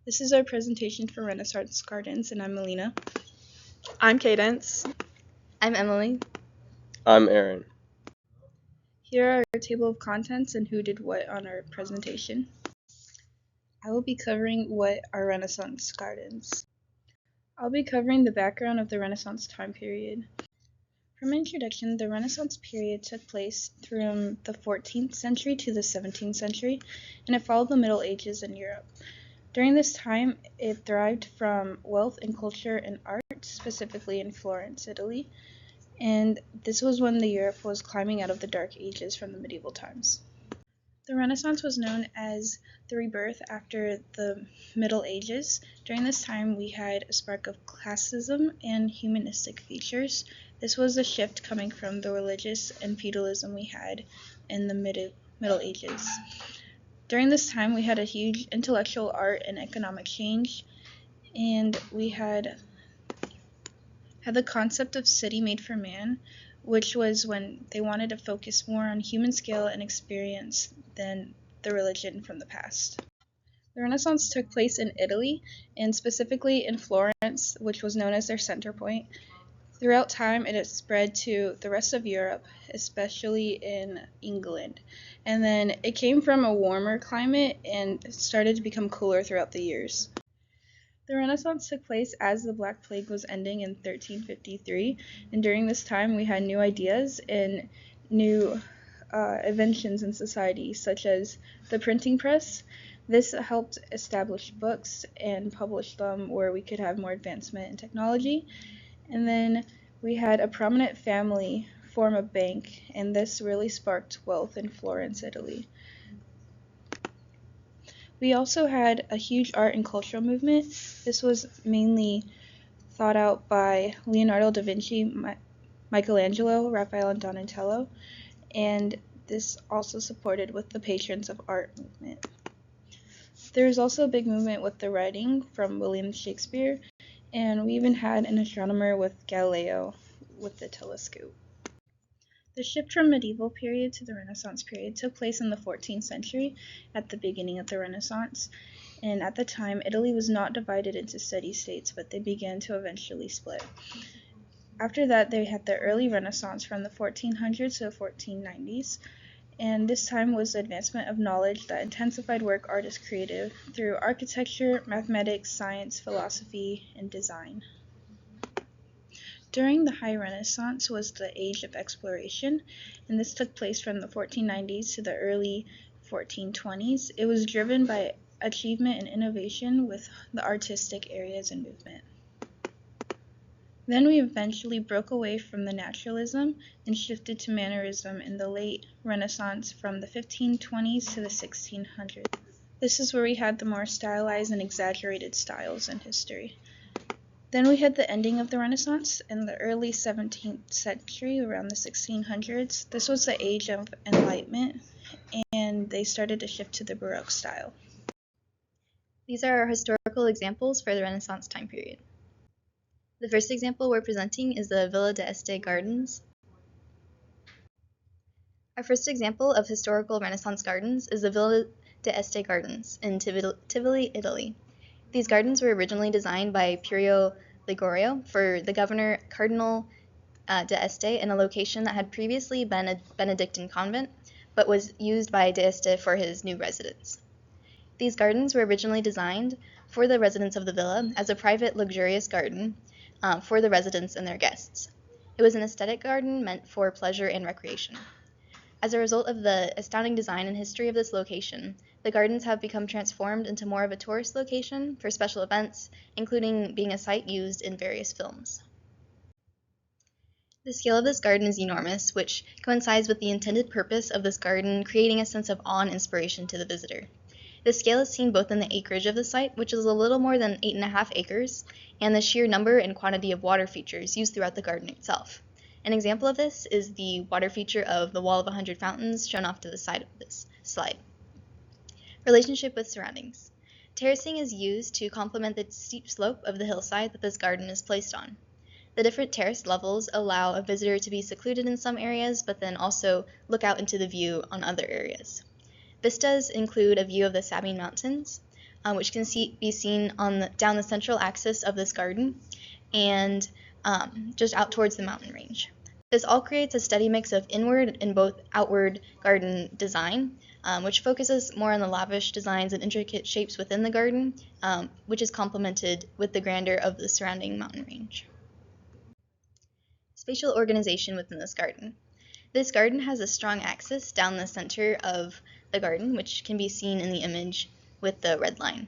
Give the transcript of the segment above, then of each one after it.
This is our presentation for Renaissance Gardens, and I'm Mileena. I'm Cadence. I'm Emily. I'm Aaron. Here are our table of contents and who did what on our presentation. I will be covering what are Renaissance gardens. I'll be covering the background of the Renaissance time period. From introduction, the Renaissance period took place from the 14th century to the 17th century, and it followed the Middle Ages in Europe. During this time, it thrived from wealth and culture and art, specifically in Florence, Italy, and this was when the Europe was climbing out of the Dark Ages from the medieval times. The Renaissance was known as the rebirth after the Middle Ages. During this time, we had a spark of classicism and humanistic features. This was a shift coming from the religious and feudalism we had in the Middle Ages. During this time, we had a huge intellectual, art, and economic change, and we had the concept of city made for man, which was when they wanted to focus more on human scale and experience than the religion from the past. The Renaissance took place in Italy, and specifically in Florence, which was known as their center point. Throughout time, it has spread to the rest of Europe, especially in England. And then it came from a warmer climate and started to become cooler throughout the years. The Renaissance took place as the Black Plague was ending in 1353, and during this time we had new ideas and new inventions in society, such as the printing press. This helped establish books and publish them where we could have more advancement in technology. And then we had a prominent family form a bank, and this really sparked wealth in Florence, Italy. We also had a huge art and cultural movement. This was mainly thought out by Leonardo da Vinci, Michelangelo, Raphael, and Donatello, and this also supported with the patrons of art movement. There was also a big movement with the writing from William Shakespeare, and we even had an astronomer with Galileo with the telescope. The shift from medieval period to the Renaissance period took place in the 14th century at the beginning of the Renaissance, and at the time Italy was not divided into city-states, but they began to eventually split. After that, they had the early Renaissance from the 1400s to the 1490s, and this time was the advancement of knowledge that intensified work artists created through architecture, mathematics, science, philosophy, and design. During the High Renaissance was the age of exploration, and this took place from the 1490s to the early 1420s. It was driven by achievement and innovation with the artistic areas and movement. Then we eventually broke away from the naturalism and shifted to mannerism in the late Renaissance from the 1520s to the 1600s. This is where we had the more stylized and exaggerated styles in history. Then we had the ending of the Renaissance in the early 17th century, around the 1600s. This was the age of Enlightenment, and they started to shift to the Baroque style. These are our historical examples for the Renaissance time period. The first example we're presenting is the Villa d'Este Gardens. Our first example of historical Renaissance gardens is the Villa d'Este Gardens in Tivoli, Italy. These gardens were originally designed by Piero Ligorio for the governor Cardinal d'Este in a location that had previously been a Benedictine convent, but was used by d'Este for his new residence. These gardens were originally designed for the residents of the villa as a private, luxurious garden for the residents and their guests. It was an aesthetic garden meant for pleasure and recreation. As a result of the astounding design and history of this location, the gardens have become transformed into more of a tourist location for special events, including being a site used in various films. The scale of this garden is enormous, which coincides with the intended purpose of this garden, creating a sense of awe and inspiration to the visitor. The scale is seen both in the acreage of the site, which is a little more than 8.5 acres, and the sheer number and quantity of water features used throughout the garden itself. An example of this is the water feature of the Wall of 100 Fountains shown off to the side of this slide. Relationship with surroundings. Terracing is used to complement the steep slope of the hillside that this garden is placed on. The different terrace levels allow a visitor to be secluded in some areas, but then also look out into the view on other areas. Vistas include a view of the Sabine Mountains, which can be seen down the central axis of this garden and just out towards the mountain range. This all creates a steady mix of inward and both outward garden design, which focuses more on the lavish designs and intricate shapes within the garden, which is complemented with the grandeur of the surrounding mountain range. Spatial organization within this garden. This garden has a strong axis down the center of the garden, which can be seen in the image with the red line.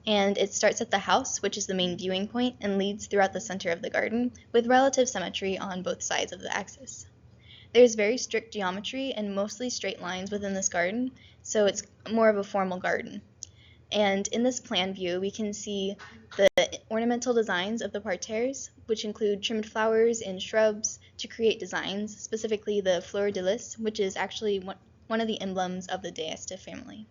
And it starts at the house, which is the main viewing point, and leads throughout the center of the garden, with relative symmetry on both sides of the axis. There's very strict geometry and mostly straight lines within this garden, so it's more of a formal garden. And in this plan view, we can see the ornamental designs of the parterres, which include trimmed flowers and shrubs to create designs, specifically the fleur de lis, which is actually one of the emblems of the d'Este family.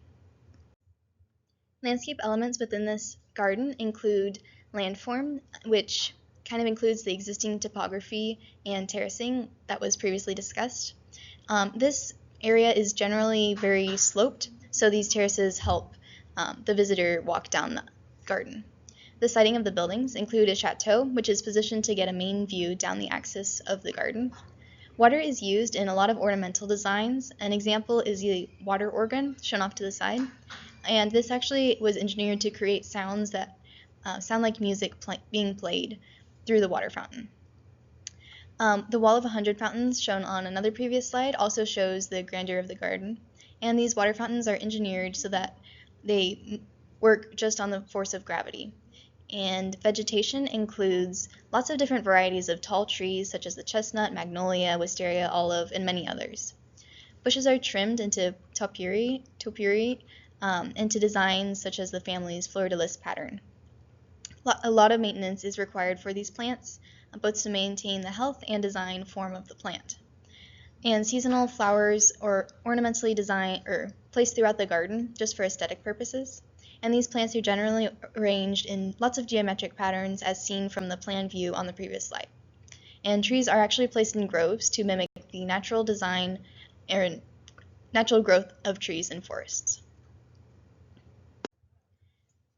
Landscape elements within this garden include landform, which kind of includes the existing topography and terracing that was previously discussed. This area is generally very sloped, so these terraces help the visitor walk down the garden. The siting of the buildings include a chateau, which is positioned to get a main view down the axis of the garden. Water is used in a lot of ornamental designs. An example is the water organ shown off to the side. And this actually was engineered to create sounds that sound like music being played through the water fountain. The wall of 100 fountains shown on another previous slide also shows the grandeur of the garden. And these water fountains are engineered so that they work just on the force of gravity. And vegetation includes lots of different varieties of tall trees such as the chestnut, magnolia, wisteria, olive, and many others. Bushes are trimmed into topiary into designs such as the family's fleur de lis pattern. A lot of maintenance is required for these plants, both to maintain the health and design form of the plant. And seasonal flowers are ornamentally designed or placed throughout the garden just for aesthetic purposes. And these plants are generally arranged in lots of geometric patterns as seen from the plan view on the previous slide. And trees are actually placed in groves to mimic the natural design or natural growth of trees in forests.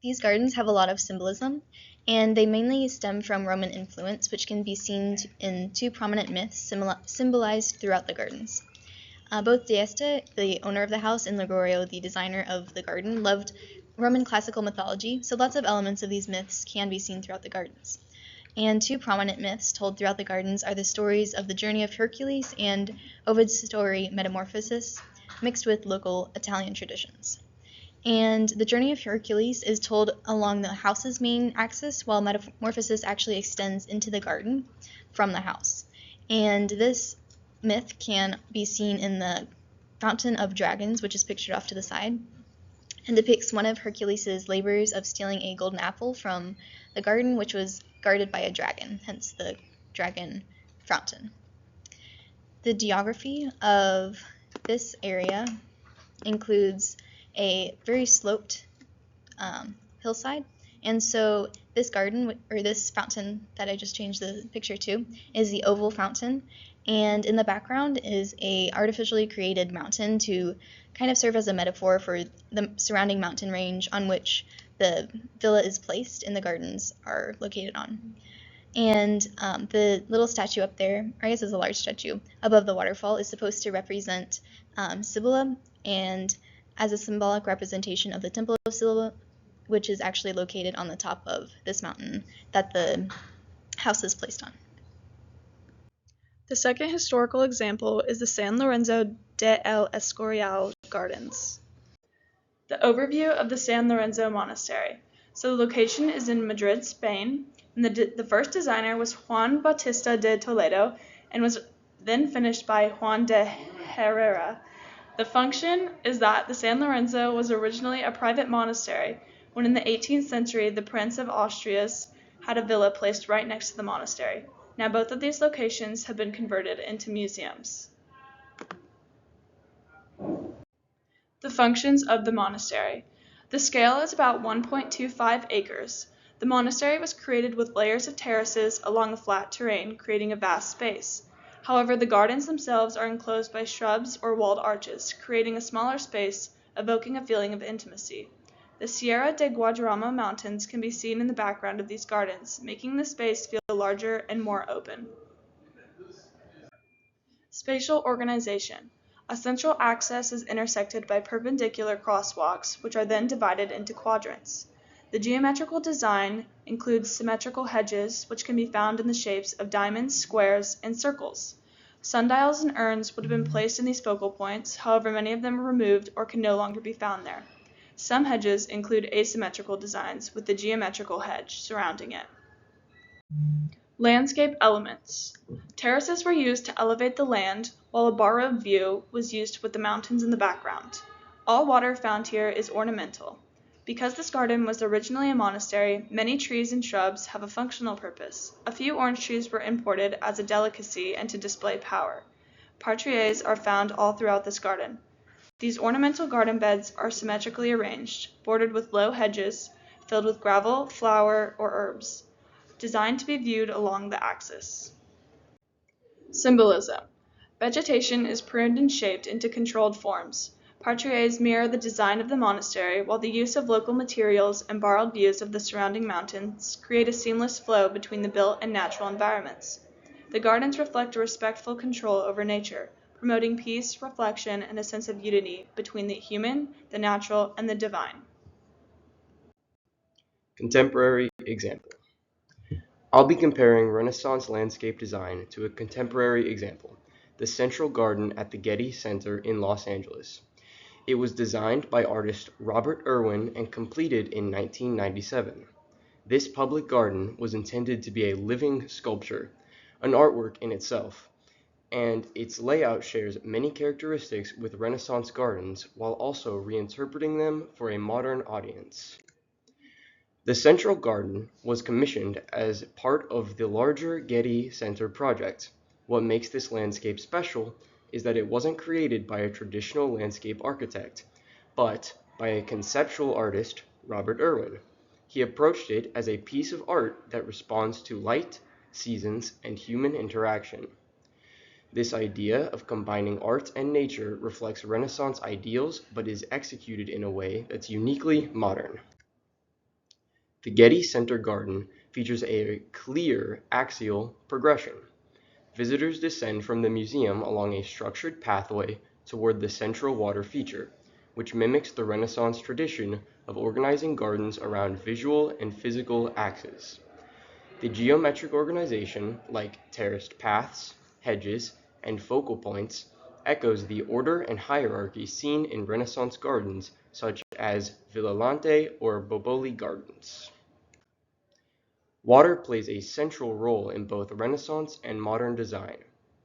These gardens have a lot of symbolism, and they mainly stem from Roman influence, which can be seen in two prominent myths symbolized throughout the gardens. Both d'Este, the owner of the house, and Ligorio, the designer of the garden, loved Roman classical mythology, so lots of elements of these myths can be seen throughout the gardens. And two prominent myths told throughout the gardens are the stories of the journey of Hercules and Ovid's story Metamorphosis, mixed with local Italian traditions. And the journey of Hercules is told along the house's main axis, while Metamorphosis actually extends into the garden from the house. And this myth can be seen in the Fountain of Dragons, which is pictured off to the side, and depicts one of Hercules' labors of stealing a golden apple from the garden, which was guarded by a dragon, hence the dragon fountain. The geography of this area includes a very sloped hillside, and so this garden, or this fountain that I just changed the picture to, is the oval fountain, and in the background is a artificially created mountain to kind of serve as a metaphor for the surrounding mountain range on which the villa is placed and the gardens are located on. And the little statue up there, or I guess it's a large statue, above the waterfall is supposed to represent Cybele, and as a symbolic representation of the Temple of Cybele, which is actually located on the top of this mountain that the house is placed on. The second historical example is the San Lorenzo de El Escorial Gardens. The overview of the San Lorenzo Monastery. So the location is in Madrid, Spain, and the first designer was Juan Bautista de Toledo and was then finished by Juan de Herrera. The function is that the San Lorenzo was originally a private monastery when in the 18th century the Prince of Asturias had a villa placed right next to the monastery. Now both of these locations have been converted into museums. The functions of the monastery. The scale is about 1.25 acres. The monastery was created with layers of terraces along the flat terrain, creating a vast space. However, the gardens themselves are enclosed by shrubs or walled arches, creating a smaller space, evoking a feeling of intimacy. The Sierra de Guadarrama Mountains can be seen in the background of these gardens, making the space feel larger and more open. Spatial organization. A central axis is intersected by perpendicular crosswalks, which are then divided into quadrants. The geometrical design includes symmetrical hedges, which can be found in the shapes of diamonds, squares, and circles. Sundials and urns would have been placed in these focal points, however many of them are removed or can no longer be found there. Some hedges include asymmetrical designs with the geometrical hedge surrounding it. Landscape elements. Terraces were used to elevate the land, while a borrowed view was used with the mountains in the background. All water found here is ornamental. Because this garden was originally a monastery, many trees and shrubs have a functional purpose. A few orange trees were imported as a delicacy and to display power. Parterres are found all throughout this garden. These ornamental garden beds are symmetrically arranged, bordered with low hedges, filled with gravel, flower, or herbs, designed to be viewed along the axis. Symbolism. Vegetation is pruned and shaped into controlled forms. Parterres mirror the design of the monastery, while the use of local materials and borrowed views of the surrounding mountains create a seamless flow between the built and natural environments. The gardens reflect a respectful control over nature, promoting peace, reflection, and a sense of unity between the human, the natural, and the divine. Contemporary example. I'll be comparing Renaissance landscape design to a contemporary example, the Central Garden at the Getty Center in Los Angeles. It was designed by artist Robert Irwin and completed in 1997. This public garden was intended to be a living sculpture, an artwork in itself, and its layout shares many characteristics with Renaissance gardens while also reinterpreting them for a modern audience. The Central Garden was commissioned as part of the larger Getty Center project. What makes this landscape special is that it wasn't created by a traditional landscape architect, but by a conceptual artist, Robert Irwin. He approached it as a piece of art that responds to light, seasons, and human interaction. This idea of combining art and nature reflects Renaissance ideals but is executed in a way that's uniquely modern. The Getty Center Garden features a clear axial progression. Visitors descend from the museum along a structured pathway toward the central water feature, which mimics the Renaissance tradition of organizing gardens around visual and physical axes. The geometric organization, like terraced paths, hedges, and focal points, echoes the order and hierarchy seen in Renaissance gardens such as Villalante or Boboli gardens. Water plays a central role in both Renaissance and modern design.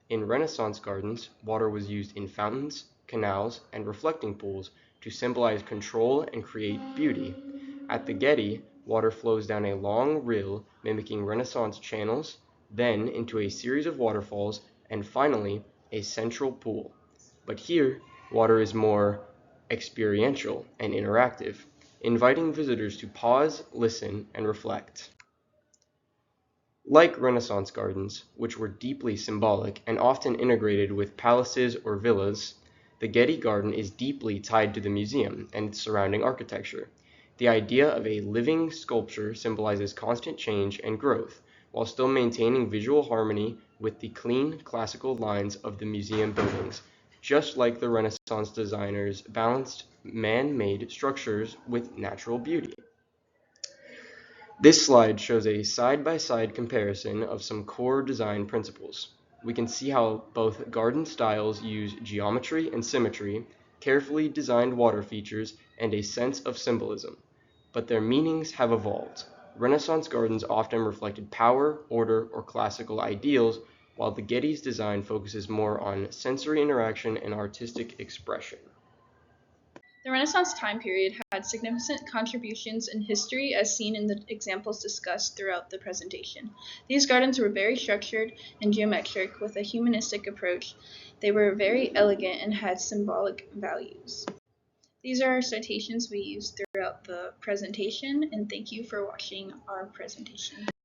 In Renaissance gardens, water was used in fountains, canals, and reflecting pools to symbolize control and create beauty. At the Getty, water flows down a long rill mimicking Renaissance channels, then into a series of waterfalls, and finally, a central pool. But here, water is more experiential and interactive, inviting visitors to pause, listen, and reflect. Like Renaissance gardens, which were deeply symbolic and often integrated with palaces or villas, the Getty Garden is deeply tied to the museum and its surrounding architecture. The idea of a living sculpture symbolizes constant change and growth, while still maintaining visual harmony with the clean, classical lines of the museum buildings, just like the Renaissance designers balanced man-made structures with natural beauty. This slide shows a side-by-side comparison of some core design principles. We can see how both garden styles use geometry and symmetry, carefully designed water features, and a sense of symbolism. But their meanings have evolved. Renaissance gardens often reflected power, order, or classical ideals, while the Getty's design focuses more on sensory interaction and artistic expression. The Renaissance time period had significant contributions in history as seen in the examples discussed throughout the presentation. These gardens were very structured and geometric with a humanistic approach. They were very elegant and had symbolic values. These are our citations we used throughout the presentation, and thank you for watching our presentation.